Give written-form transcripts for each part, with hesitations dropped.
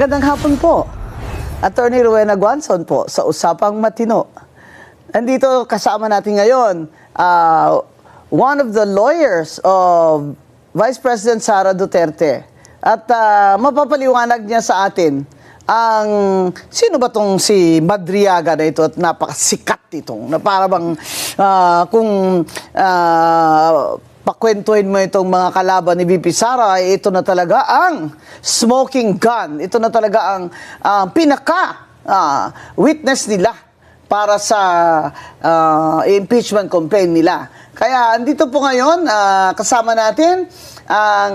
Magandang hapon po. Attorney Rowena Guanzon po sa Usapang Matino. Nandito kasama natin ngayon, one of the lawyers of Vice President Sara Duterte. At mapapaliwanag niya sa atin ang sino ba tong si Madriaga na ito at napakasikat itong na para bang kung pakwentuhin mo itong mga kalaban ni VP Sara, ito na talaga ang smoking gun. Ito na talaga ang pinaka-witness nila para sa impeachment complaint nila. Kaya andito po ngayon, kasama natin ang,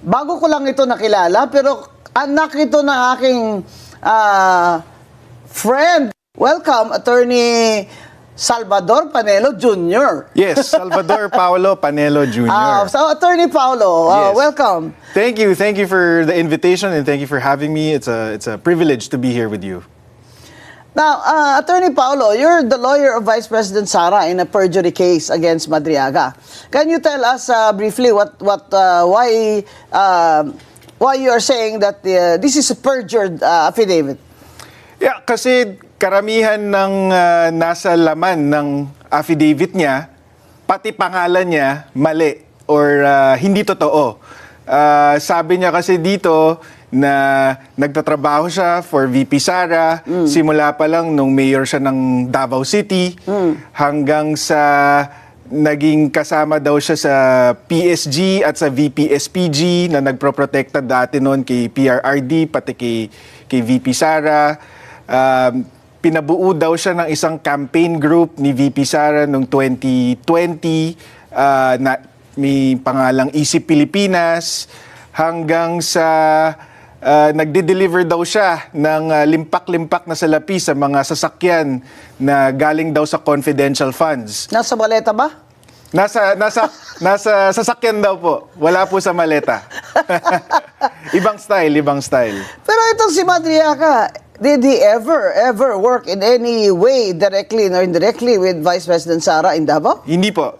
bago ko lang ito nakilala, pero anak ito ng aking friend. Welcome, Attorney Salvador Panelo Jr. Yes, Salvador Paulo Panelo Jr. So, Attorney Paulo, Yes. welcome. Thank you for the invitation and thank you for having me. It's a privilege to be here with you. Now, Attorney Paulo, you're the lawyer of Vice President Sara in a perjury case against Madriaga. Can you tell us briefly why you are saying that this is a perjured affidavit? Yeah, kasi karamihan ng nasa laman ng affidavit niya, pati pangalan niya, mali or hindi totoo. Sabi niya kasi dito na nagtatrabaho siya for VP Sara, simula pa lang nung mayor siya ng Davao City, hanggang sa naging kasama daw siya sa PSG at sa VP SPG na nagproprotekta dati noon kay PRRD, pati kay VP Sara. Pinabuo daw siya ng isang campaign group ni VP Sara noong 2020 na may pangalang Isip Pilipinas, hanggang sa nagde-deliver daw siya ng limpak-limpak na salapi sa mga sasakyan na galing daw sa confidential funds. Nasa maleta ba? Nasa sasakyan daw po. Wala po sa maleta. Ibang style. Pero itong si Madriaga, did he ever work in any way, directly or indirectly, with Vice President Sara in Davao? Hindi po.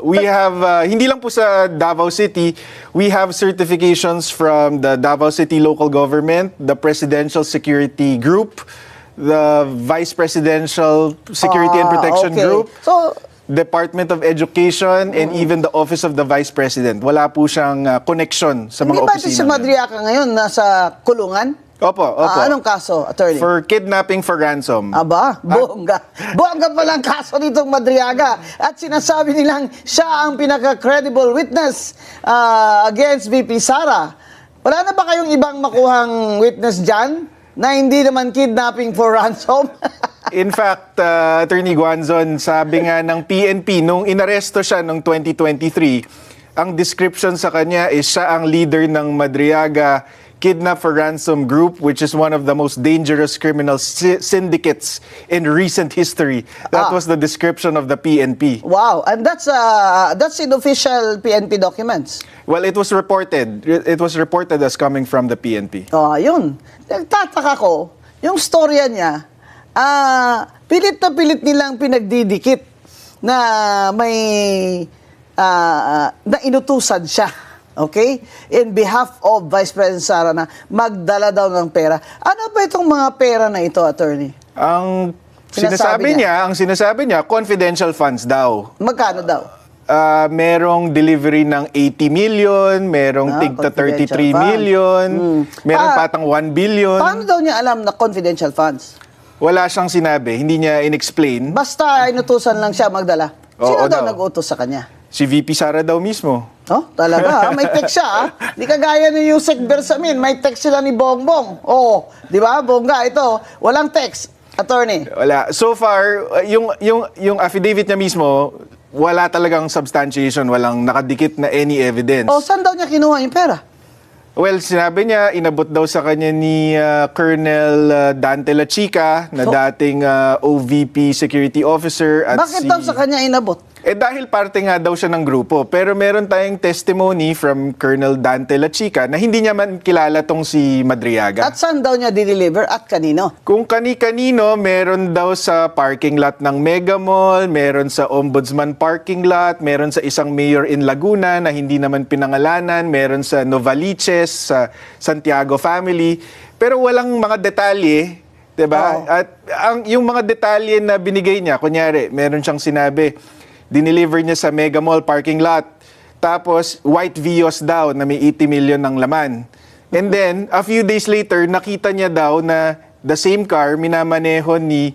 We have, hindi lang po sa Davao City, we have certifications from the Davao City Local Government, the Presidential Security Group, the Vice Presidential Security and Protection okay. Group, So, Department of Education, and even the Office of the Vice President. Wala po siyang connection sa mga hindi ba ito opisina. si Madriaga ngayon nasa kulungan? Opo. Anong kaso, Attorney? For kidnapping for ransom. Aba, bongga. Bongga palang kaso nitong Madriaga. At sinasabi nilang siya ang pinaka-credible witness against VP Sara. Wala na ba kayong ibang makuhang witness dyan na hindi naman kidnapping for ransom? In fact, Attorney Guanzon, sabi nga ng PNP, nung inaresto siya noong 2023, ang description sa kanya is siya ang leader ng Madriaga Kidnap for Ransom Group, which is one of the most dangerous criminal syndicates in recent history. That was the description of the PNP. Wow, and that's in official PNP documents. Well, it was reported. It was reported as coming from the PNP. Yun. Nagtataka ko, yung storya niya, pilit na pilit nilang pinagdidikit na may na inutusan siya. Okay? In behalf of Vice President Sara na magdala daw ng pera. Ano ba itong mga pera na ito, Attorney? Ang Sinasabi sinasabi niya, confidential funds daw. Magkano daw? Merong delivery ng 80 million, merong tigta 33 million, merong patang 1 billion. Paano daw niya alam na confidential funds? Wala siyang sinabi, hindi niya in-explain. Basta inutusan lang siya magdala. Sino Oo daw daw. nag-utos sa kanya? Si VP Sara daw mismo. Oh, talaga. May text siya. Di kagaya ni Yusek Bersamin. May text sila ni Bongbong. Oh, di ba? Bongga, ito. Walang text. Attorney. Wala. So far, yung affidavit niya mismo, wala talagang substantiation, walang nakadikit na any evidence. Oh, saan daw niya kinuha yung pera? Well, sinabi niya, inabot daw sa kanya ni Colonel Dante La Chica, na dating OVP Security Officer. At Bakit daw sa kanya inabot? Dahil parte nga daw siya ng grupo. Pero meron tayong testimony from Colonel Dante Lachica na hindi niya man kilala tong si Madriaga. At saan daw niya dineliver at kanino? Kung kani-kanino, meron daw sa parking lot ng Mega Mall, meron sa Ombudsman parking lot, meron sa isang mayor in Laguna na hindi naman pinangalanan, meron sa Novaliches, sa Santiago family. Pero walang mga detalye, 'di ba? Oo. At yung mga detalye na binigay niya, kunyari, meron siyang sinabi, dineliver niya sa Mega Mall parking lot. Tapos, white Vios daw na may 80 million ng laman. And then, a few days later, nakita niya daw na the same car minamaneho ni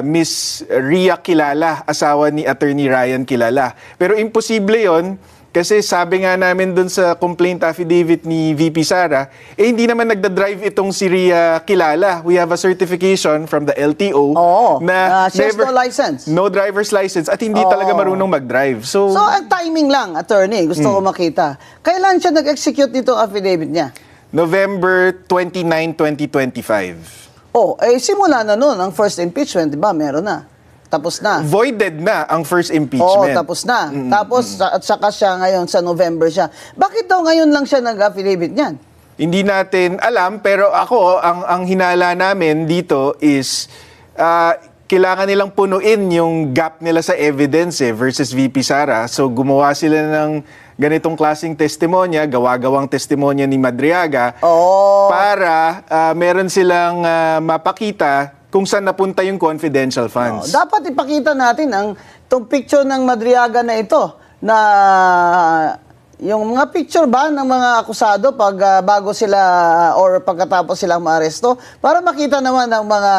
Miss Ria Kilala, asawa ni Attorney Ryan Kilala. Pero imposible yon. Kasi sabi nga namin dun sa complaint affidavit ni VP Sara, hindi naman nagda-drive itong si Ria Kilala. We have a certification from the LTO Oo. na She has no license. no driver's license at hindi talaga marunong mag-drive. So, So, ang timing lang, attorney, gusto ko makita. Kailan siya nag-execute nitong affidavit niya? November 29, 2025. Oh, simula na noon ang first impeachment, di ba? Meron na. Tapos na. Voided na ang first Oo, impeachment. tapos na. Tapos, at saka siya ngayon, sa November siya. Bakit daw ngayon lang siya nag-affidavit niyan? Hindi natin alam, pero ako, ang hinala namin dito is kailangan nilang punuin yung gap nila sa evidence versus VP Sara. So gumawa sila ng ganitong klaseng testimonya, gawa-gawang testimonya ni Madriaga Oo. para meron silang mapakita kung saan napunta yung confidential funds. Dapat ipakita natin itong picture ng Madriaga na ito na yung mga picture ba ng mga akusado pag bago sila or pagkatapos silang maaresto para makita naman ng mga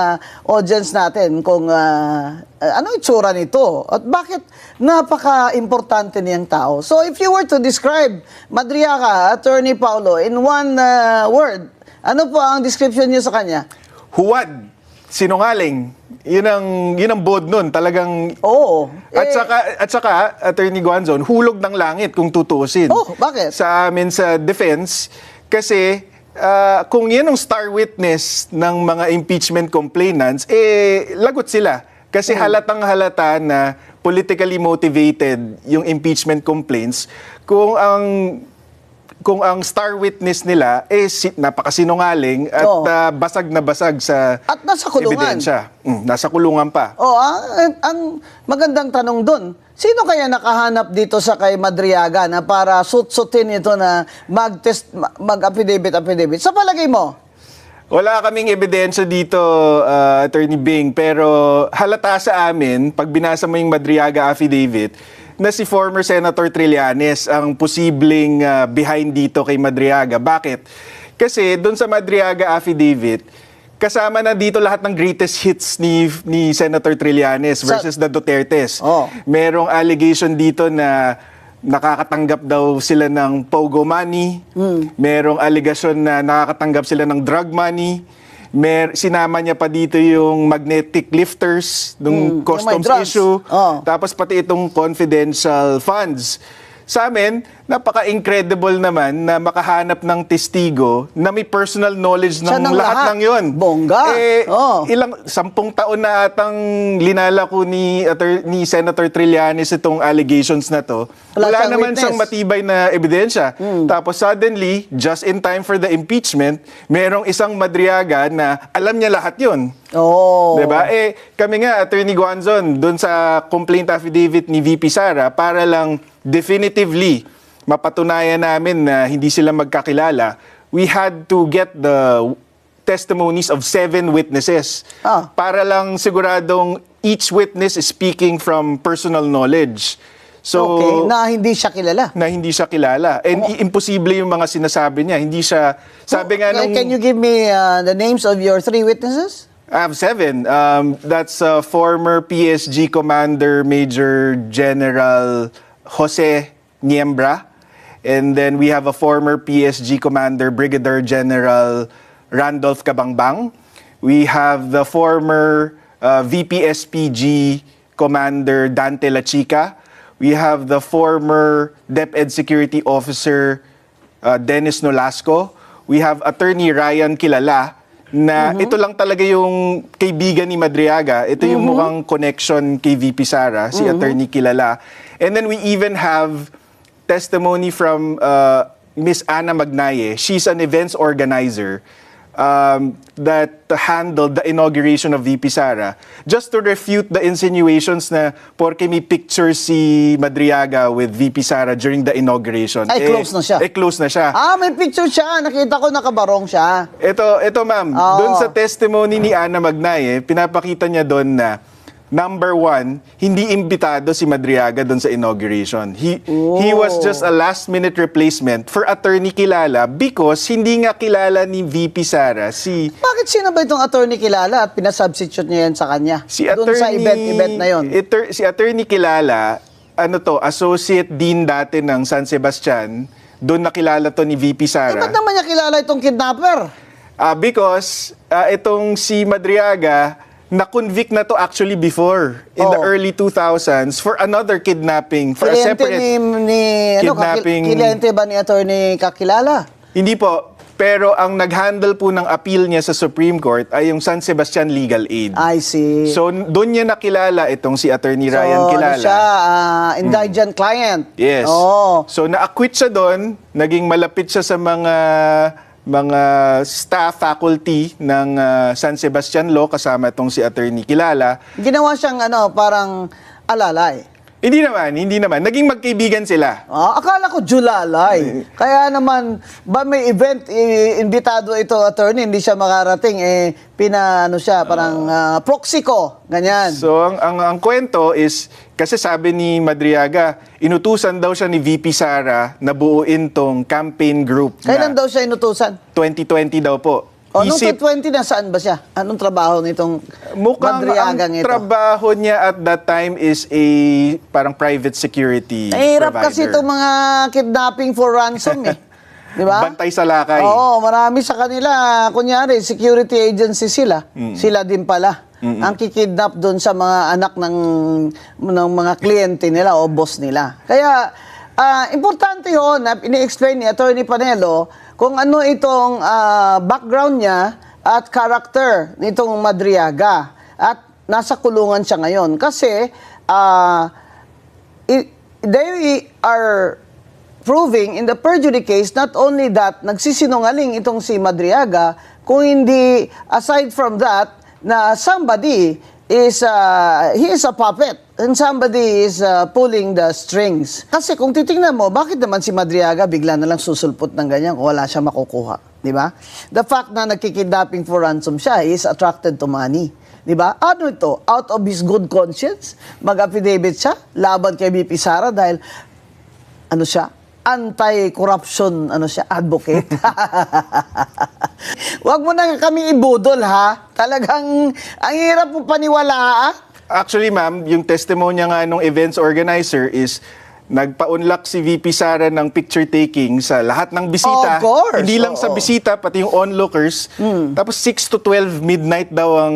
audience natin kung ano itsura nito at bakit napaka-importante niyang tao. So if you were to describe Madriaga, Attorney Paulo, in one word, ano po ang description niyo sa kanya? Huwad, sinungaling. Yun ang bod nun. Talagang Oo. At saka, Attorney Guanzon, hulog ng langit kung tutuusin. Oh, bakit? Sa amin sa defense, kasi kung yan ang star witness ng mga impeachment complainants, lagot sila. Kasi halatang halata na politically motivated yung impeachment complaints kung ang star witness nila napakasinungaling at Oo. basag na basag sa At nasa kulungan. ebidensya. Nasa kulungan pa. Oh, ang magandang tanong doon, sino kaya nakahanap dito sa kay Madriaga na para sut-sutin ito na mag-affidavit? Sa palagay mo? Wala kaming ebidensya dito, Attorney Bing, pero halata sa amin, pag binasa mo yung Madriaga affidavit, na si former Senator Trillanes ang posibleng behind dito kay Madriaga. Bakit? Kasi doon sa Madriaga affidavit, kasama na dito lahat ng greatest hits ni Senator Trillanes versus the Dutertes. Oh. Merong allegation dito na nakakatanggap daw sila ng pogo money. Merong allegation na nakakatanggap sila ng drug money. Sinama niya pa dito yung magnetic lifters, ng customs yung may drugs. issue. Oh. Tapos pati itong confidential funds. Sa amin, napaka-incredible naman na makahanap ng testigo na may personal knowledge Siya ng ng lahat lahat. ng yon. Bongga. Oh. 10 taon na atang linalako ni Senator Trillanes itong allegations na to. Wala Wala siyang naman witness. siyang matibay na ebidensya. Tapos suddenly, just in time for the impeachment, merong isang Madriaga na alam niya lahat yon. Oh. Diba? Kami nga, Attorney Guanzon, doon sa complaint affidavit ni VP Sara, para lang definitively mapatunayan namin na hindi sila magkakilala, we had to get the testimonies of 7 witnesses. Para lang siguradong each witness is speaking from personal knowledge. So, Okay, na hindi siya kilala. na hindi siya kilala. And imposible yung mga sinasabi niya. Hindi siya, sabi nga nung... Can you give me the names of your 3 witnesses? I have 7. That's former PSG Commander Major General Jose Niembra. And then we have a former PSG Commander Brigadier General Randolph Cabangbang. We have the former VP-SPG Commander Dante Lachica. We have the former DepEd Security Officer Dennis Nolasco. We have Attorney Ryan Kilala na ito lang talaga yung kaibigan ni Madriaga. Ito yung mukhang connection kay VP Sara, si Attorney Kilala. And then we even have testimony from Miss Ana Magnaye. She's an events organizer that handled the inauguration of VP Sara, just to refute the insinuations na porke may picture si Madriaga with VP Sara during the inauguration. Ay, close na siya. Close na siya. May picture siya. Nakita ko nakabarong siya. Ito ma'am, Oo. doon sa testimony ni Ana Magnaye, pinapakita niya doon na number one, hindi imbitado si Madriaga doon sa inauguration. He was just a last-minute replacement for Attorney Kilala because hindi nga kilala ni VP Sara Bakit sino ba itong attorney Kilala at pinasubstitute niya yan sa kanya? si Doon sa event na yon. Si Attorney Kilala, Associate Dean dati ng San Sebastian, doon nakilala to ni VP Sara. Ba't naman niya kilala itong kidnapper? Because itong si Madriaga, na-convict na to actually before, in the early 2000s, for another kidnapping, for a Kliyente separate kidnapping. Kliyente ba ni attorney kakilala? Hindi po, pero ang nag-handle po ng appeal niya sa Supreme Court ay yung San Sebastian Legal Aid. I see. So, doon niya nakilala itong si Attorney Ryan Kilala. Ano siya, indigent client. Yes. Oh. So, na-acquit siya doon, naging malapit siya sa mga staff, faculty ng San Sebastian Law, kasama itong si Attorney Kilala. Ginawa siyang parang alalay. Hindi naman. Naging magkaibigan sila. Akala ko Julalay. Kaya naman, ba may event, imbitado ito attorney, hindi siya makarating, siya, parang proxy ko, ganyan. So, ang kwento is, kasi sabi ni Madriaga, inutusan daw siya ni VP Sara na buuin tong campaign group Kailan na daw siya inutusan? 2020 daw po. Noong 2020, nasaan ba siya? Anong trabaho nitong Mukhang ang Madriagang ito? trabaho niya at that time is a parang private security Hirap provider. kasi itong mga kidnapping for ransom Di ba? Bantay sa lakay. Oo, marami sa kanila, kunyari, security agency sila. Sila din pala. Ang kikidnap doon sa mga anak ng mga kliyente nila o boss nila. Kaya, importante yun na ini-explain ni Attorney Panelo kung ano itong background niya at character nitong Madriaga. At nasa kulungan siya ngayon. Kasi, they are proving in the perjury case not only that nagsisinungaling itong si Madriaga, kung hindi, aside from that, na somebody is, he is a puppet and somebody is pulling the strings. Kasi kung titingnan mo, bakit naman si Madriaga bigla na lang susulpot ng ganyan kung wala siya makukuha? Di ba? The fact na nagkikidnapping for ransom siya, he is attracted to money. Di ba? Ano ito? Out of his good conscience, mag-affidavit siya, laban kay VP Sara dahil, siya? Anti-corruption, advocate. Huwag mo na kami ibudol, ha? Talagang, ang hirap mo paniwalaan. Actually, ma'am, yung testimonya nga nung events organizer is nagpa-unlock si VP Sara ng picture taking sa lahat ng bisita. Of course. Hindi lang sa bisita, pati yung onlookers. Tapos 6 to 12 midnight daw ang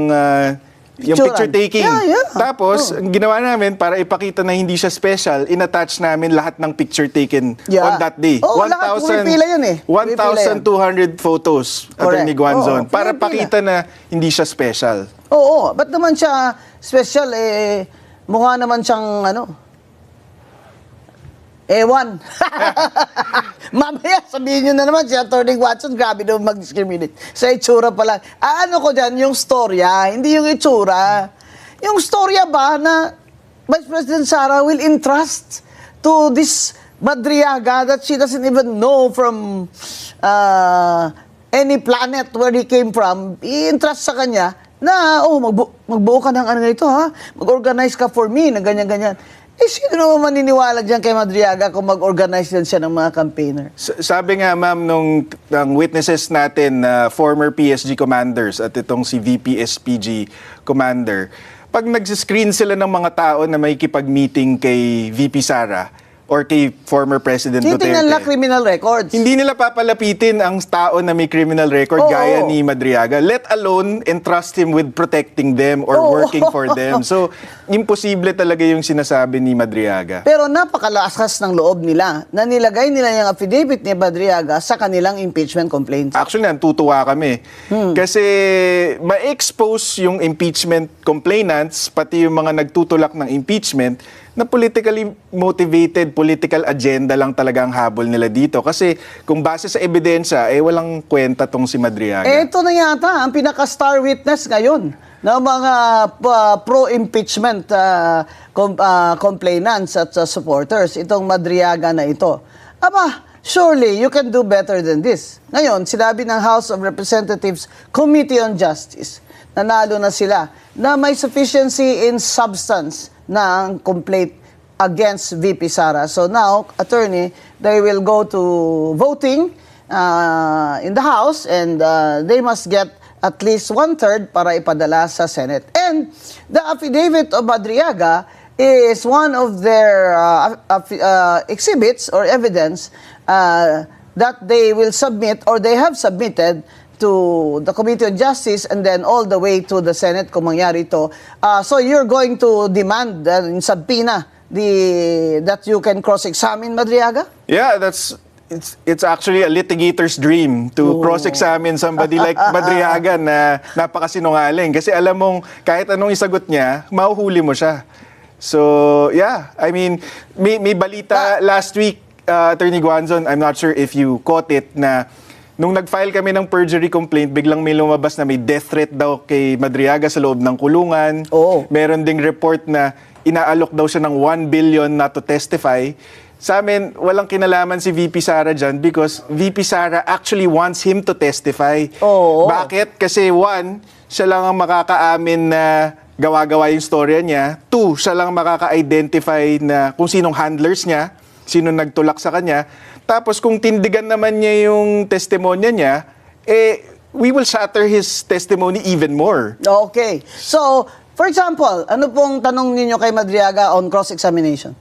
yung picture taking. Yeah. Tapos, ang ginawa namin para ipakita na hindi siya special, in-attach namin lahat ng picture taken on that day. Lahat pumipila yun 1,200 photos, Attorney Guanzon, para pakita na hindi siya special. Oo, ba't naman siya special? Mukha naman siyang ewan. Mamaya sabihin nyo na naman si Atty. Watson, grabe naman mag-discriminate. Sa itsura pa lang. Ko dyan, yung storya, hindi yung itsura. Yung storya ba na Vice President Sara will entrust to this Madriaga that she doesn't even know from any planet where he came from, i-entrust sa kanya na, magbuo ka ng ganito, ha? Mag-organize ka for me, na ganyan-ganyan. Sino naman maniniwala dyan kay Madriaga kung mag-organize din siya ng mga campaigner? Sabi nga, ma'am, ng witnesses natin, former PSG commanders at itong si VP SPG commander, pag nag-screen sila ng mga tao na may kipag-meeting kay VP Sara, or kay former President Titingnan nila Duterte. criminal records. Hindi nila papalapitin ang tao na may criminal record Oo. gaya ni Madriaga, let alone entrust him with protecting them or Oo. working for them. So, imposible talaga yung sinasabi ni Madriaga. Pero napakalakas ng loob nila na nilagay nila yung affidavit ni Madriaga sa kanilang impeachment complaints. Actually, natutuwa kami. Kasi ma-expose yung impeachment complainants, pati yung mga nagtutulak ng impeachment, na politically motivated, political agenda lang talaga ang habol nila dito. Kasi kung base sa ebidensya, walang kwenta tong si Madriaga. Ito na yata ang pinaka-star witness ngayon ng mga pro-impeachment complainants at supporters, itong Madriaga na ito. Aba, surely you can do better than this. Ngayon, sinabi ng House of Representatives Committee on Justice, nanalo na sila, na may sufficiency in substance na ang complaint against VP Sara. So now, attorney, they will go to voting in the House and they must get at least 1/3 para ipadala sa Senate. And the affidavit of Madriaga is one of their exhibits or evidence that they will submit or they have submitted to the Committee on Justice and then all the way to the Senate kung mangyari ito. So you're going to demand in subpoena that you can cross-examine Madriaga? Yeah, it's actually a litigator's dream to cross-examine somebody like Madriaga na napakasinungaling. Kasi alam mong kahit anong isagot niya, mahuhuli mo siya. So, yeah. I mean, may balita last week, Attorney Guanzon, I'm not sure if you caught it, na nung nag-file kami ng perjury complaint, biglang may lumabas na may death threat daw kay Madriaga sa loob ng kulungan. Oo. Meron ding report na inaalok daw siya ng 1 billion not to testify. Sa amin, walang kinalaman si VP Sara dyan because VP Sara actually wants him to testify. Oo. Bakit? Kasi one, siya lang ang makakaamin na gawa-gawa yung storya niya. Two, siya lang makaka-identify na kung sinong handlers niya, sino nagtulak sa kanya. Tapos kung tindigan naman niya yung testimonya niya, we will shatter his testimony even more. Okay. So, for example, ano pong tanong ninyo kay Madriaga on cross-examination?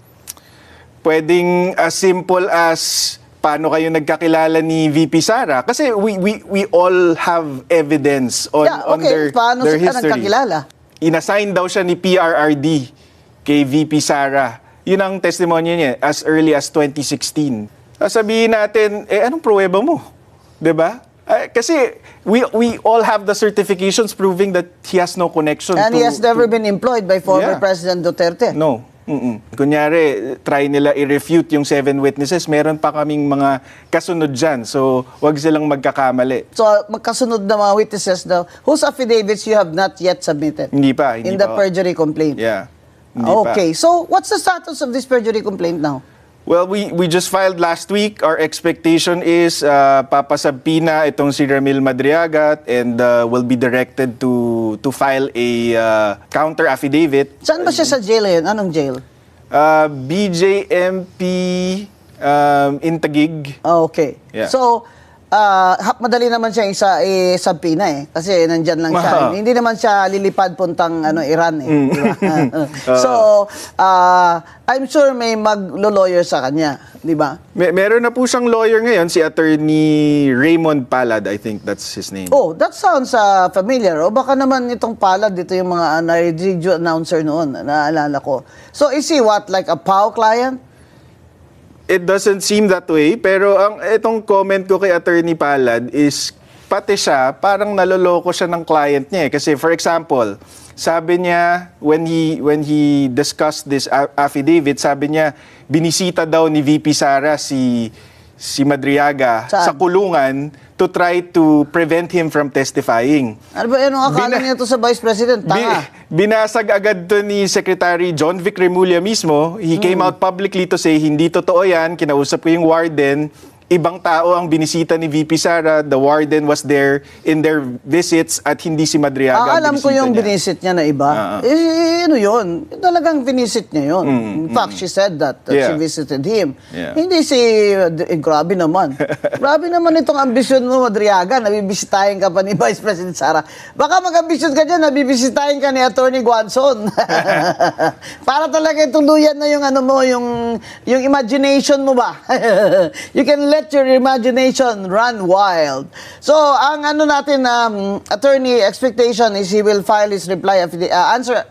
Pwedeng as simple as paano kayo nagkakilala ni VP Sara? Kasi we all have evidence on, on Paano their sila history. nagkakilala? Inassign daw siya ni PRRD kay VP Sara. Yun ang testimonya niya as early as 2016. Sabihin natin, anong pruweba mo? 'Di ba? Kasi we all have the certifications proving that he has no connection And to... he has never been employed by former Yeah. President Duterte. No. Kunyari, try nila i-refute yung 7 witnesses, meron pa kaming mga kasunod dyan. So, wag silang magkakamali. So, magkasunod na mga witnesses daw, whose affidavits you have not yet submitted Hindi pa. in the perjury complaint. Yeah. Hindi pa. Okay. So, what's the status of this perjury complaint now? Well, we just filed last week. Our expectation is papasabpina itong si Ramil Madriaga and will be directed to file a counter affidavit. Saan ba siya sa jail ngayon? Anong jail? BJMP in Taguig. Okay. Yeah. So, madali naman siya subpoena eh. Kasi nandyan lang siya. Aha. Hindi naman siya lilipad puntang Iran eh. Di ba? So, I'm sure may maglo-lawyer sa kanya. Di ba? Meron na po siyang lawyer ngayon, si Attorney Raymond Palad, I think that's his name. Oh, that sounds familiar. O baka naman itong Palad, dito yung mga radio announcer noon, naalala ko. So, is he what, like a POW client? It doesn't seem that way, pero itong comment ko kay Attorney Palad is pati siya, parang naloloko siya ng client niya. Kasi for example, sabi niya, when he discussed this affidavit, sabi niya, binisita daw ni VP Sara si Madriaga Saan? sa kulungan to try to prevent him from testifying. Ano ba, anong akala niya to sa Vice President? Tanga. Binasag agad to ni Secretary John Vic Remulla mismo. He came out publicly to say, hindi totoo yan, kinausap ko yung warden, ibang tao ang binisita ni VP Sara, the warden was there in their visits at hindi si Madriaga ang alam ko binisita yung niya. binisit niya na iba. Ano yun? Talagang binisit niya yun. In fact, she said that Yeah. she visited him. Yeah. Hindi grabe naman. Grabe naman itong ambisyon mo, Madriaga. Nabibisitahin ka pa ni Vice President Sara. Baka mag-ambisyon ka dyan, nabibisitahin ka ni Attorney Guanzon. Para talaga tuluyan na yung ano mo, yung imagination mo ba? You can let your imagination run wild. So, ang ano natin, attorney expectation is he will file his reply answer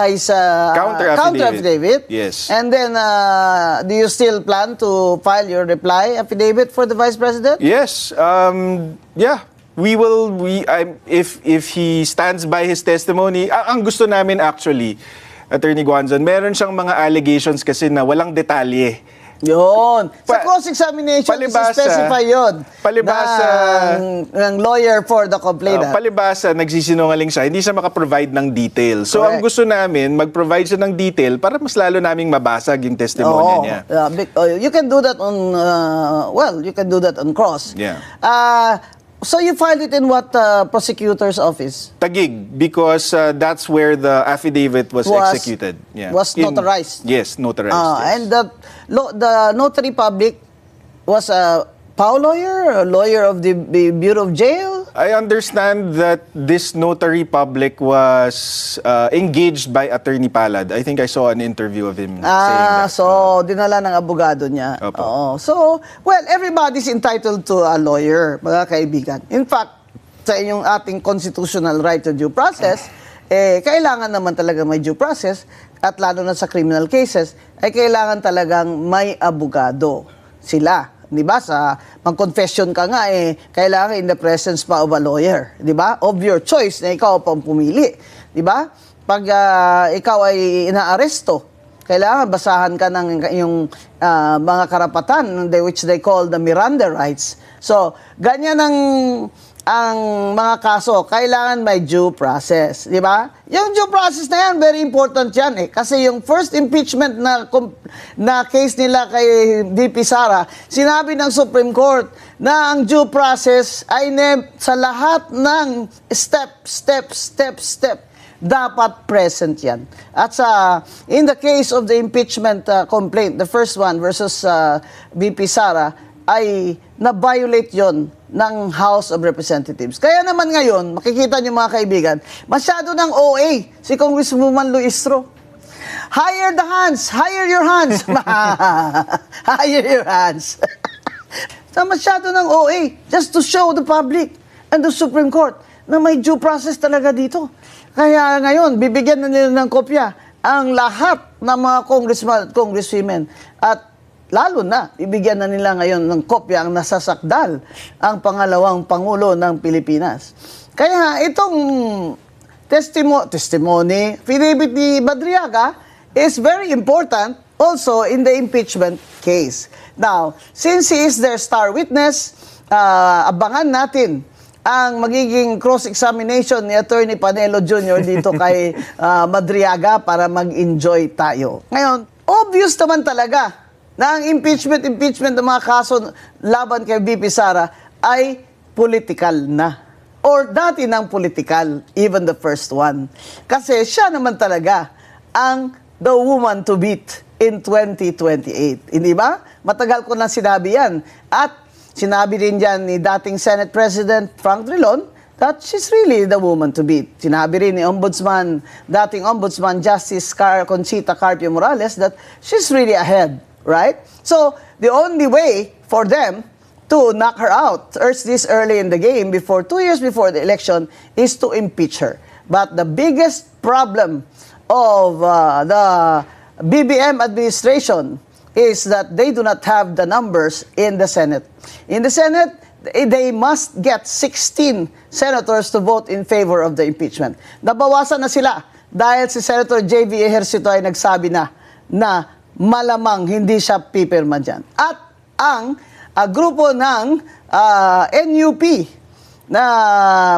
his Counter affidavit. Yes. And then, do you still plan to file your reply affidavit for the Vice President? Yes. Yeah. If he stands by his testimony, ang gusto namin actually, Attorney Guanzon, meron siyang mga allegations kasi na walang detalye. Yun. Sa cross-examination, specify yun. Palibasa. ng lawyer for the complainant. Palibasa, nagsisinungaling siya, hindi siya makapprovide ng detail. So, Correct. ang gusto namin, mag-provide siya ng detail para mas lalo naming mabasag yung testimonya niya. You can do that on, you can do that on cross. Yeah. So you filed it in what prosecutor's office? Taguig, because that's where the affidavit was executed. Yeah. Was notarized? Yes, notarized. Yes. And the notary public was a POW lawyer, a lawyer of the Bureau of Jail? I understand that this notary public was engaged by Attorney Palad. I think I saw an interview of him saying that. So dinala ng abogado niya. Opo. Oo. So, well, everybody's entitled to a lawyer, mga kaibigan. In fact, sa inyong ating constitutional right to due process, kailangan naman talaga may due process at lalo na sa criminal cases, ay kailangan talagang may abogado sila. Di ba? Mag-confession ka nga, kailangan in the presence pa of a lawyer. Di ba? Of your choice na ikaw pang pumili. Di ba? Pag ikaw ay inaaresto, kailangan basahan ka ng yung mga karapatan which they call the Miranda rights. So, ganyan ang mga kaso, kailangan may due process, di ba? Yung due process na yan, very important yan Kasi yung first impeachment na case nila kay VP Sara, sinabi ng Supreme Court na ang due process ay sa lahat ng step, dapat present yan. At in the case of the impeachment complaint, the first one versus VP Sara, ay na-violate yon ng House of Representatives. Kaya naman ngayon, makikita niyo mga kaibigan, masyado ng OA si Congresswoman Luistro. Hire the hands! Hire your hands! Hire your hands! So masyado ng OA just to show the public and the Supreme Court na may due process talaga dito. Kaya ngayon, bibigyan na nila ng kopya ang lahat ng mga congressman at congresswomen at lalo na, ibigyan na nila ngayon ng kopya ang nasasakdal ang pangalawang Pangulo ng Pilipinas. Kaya itong testimony, affidavit ni Madriaga is very important also in the impeachment case. Now, since he is their star witness, abangan natin ang magiging cross-examination ni Attorney Panelo Jr. dito kay Madriaga para mag-enjoy tayo. Ngayon, obvious naman talaga na ang impeachment ng mga kaso laban kay VP Sara ay political na. Or dati ng political, even the first one. Kasi siya naman talaga ang the woman to beat in 2028. Hindi ba? Matagal ko na sinabi yan. At sinabi rin dyan ni dating Senate President Frank Drilon that she's really the woman to beat. Sinabi rin ni dating Ombudsman Justice Conchita Carpio Morales that she's really ahead. Right? So, the only way for them to knock her out this early in the game, 2 years before the election, is to impeach her. But the biggest problem of the BBM administration is that they do not have the numbers in the Senate. In the Senate, they must get 16 senators to vote in favor of the impeachment. Nabawasan na sila dahil si Senator J.V. Ejercito ay nagsabi na malamang hindi siya pipirma dyan. At ang grupo ng NUP na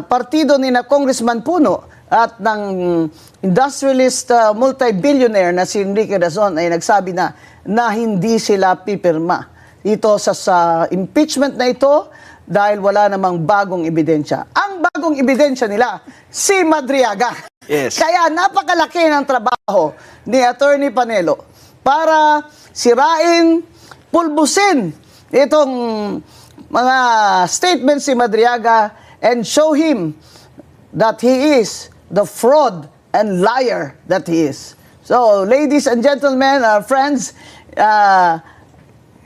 partido ni na Congressman Puno at ng industrialist multi-billionaire na si Enrique Razon ay nagsabi na hindi sila pipirma dito sa impeachment na ito dahil wala namang bagong ebidensya. Ang bagong ebidensya nila, si Madriaga. Yes. Kaya napakalaki ng trabaho ni Attorney Panelo para sirain, pulbusin itong mga statements si Madriaga and show him that he is the fraud and liar that he is. So, ladies and gentlemen, friends,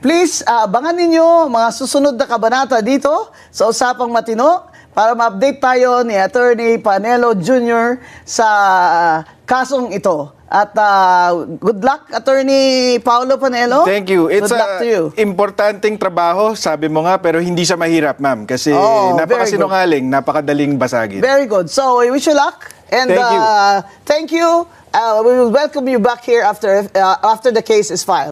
please, abangan ninyo mga susunod na kabanata dito sa Usapang Matino para ma-update tayo ni Attorney Panelo Jr. sa kasong ito. At good luck, Attorney Paolo Panelo. Thank you. It's good luck to you. importanteng trabaho, sabi mo nga, pero hindi siya mahirap, ma'am. Kasi Oh, napakasinungaling, napakadaling basagin. Very good. So, we wish you luck. And Thank you. thank you. We will welcome you back here after the case is filed.